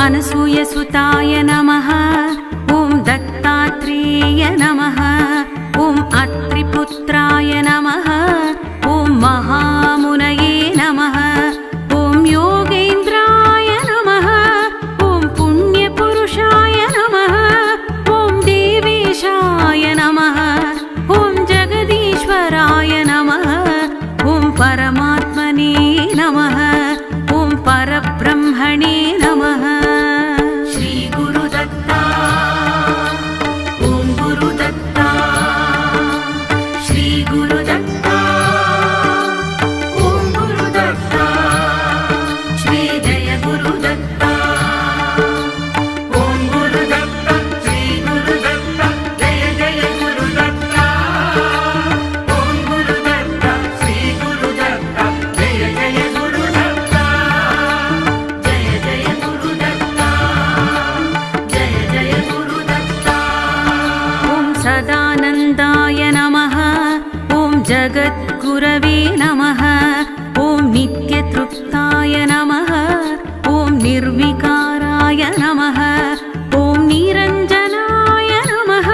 अनसूयसुताय नमः। ॐ दत्तात्रेय नमः। ॐ अत्रिपुत्राय नमः। ॐ महामुनये नमः। ॐ योगेन्द्राय नमः। ॐ पुण्यपुरुषाय नमः। ॐ देवेशाय नमः। ॐ जगदीश्वराय नमः। ॐ परमात्मने नमः। ॐ परब्रह्मणे नमः। सदानन्दाय नमः। ॐ जगद्गुरवे नमः। ॐ नित्यतृप्ताय नमः। ॐ निर्विकाराय नमः। ॐ निरञ्जनाय नमः।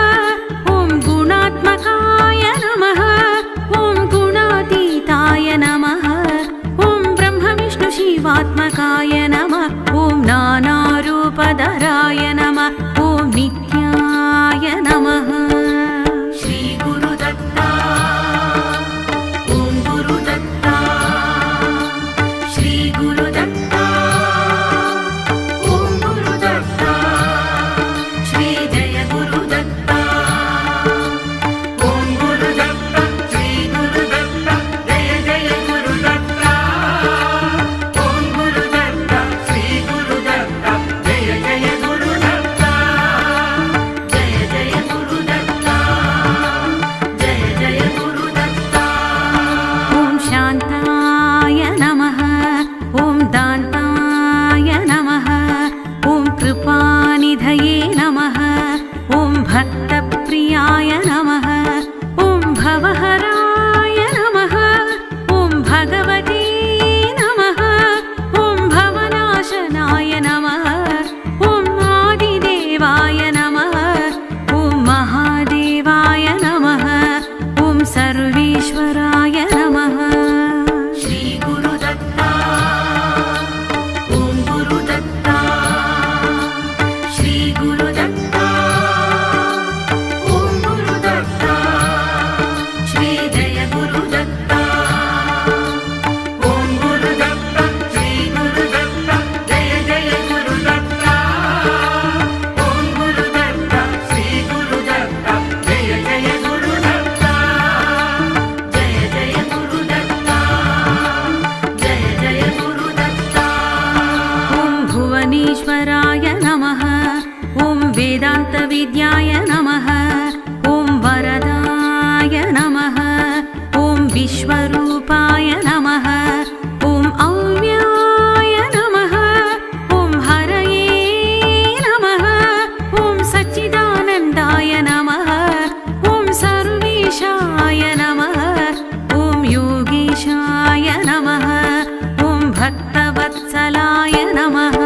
ॐ गुणात्मकाय नमः। ॐ गुणातीताय नमः। ॐ ब्रह्मविष्णुशिवात्मकाय नमः। ॐ नानारूपधराय नमः। ॐ नित्याय नमः। कृपानिधये नमः। ॐ भक्तप्रियाय नमः। ॐ भवहराय नमः। ॐ भगवते नमः। ॐ भवनाशनाय नमः। ॐ आदिदेवाय नमः। ॐ महादेवाय नमः। ॐ सर्वेश्वराय नमः। भुवनेश्वराय नमः। ॐ वेदान्तविद्याय नमः। ॐ वरदाय नमः। ॐ विश्वरूपाय नमः। ॐ अव्ययाय नमः। ॐ हरये नमः। ॐ सच्चिदानन्दाय नमः। ॐ सर्वेशाय नमः। ॐ योगेशाय नमः। ॐ भक्तवत्सलाय नमः।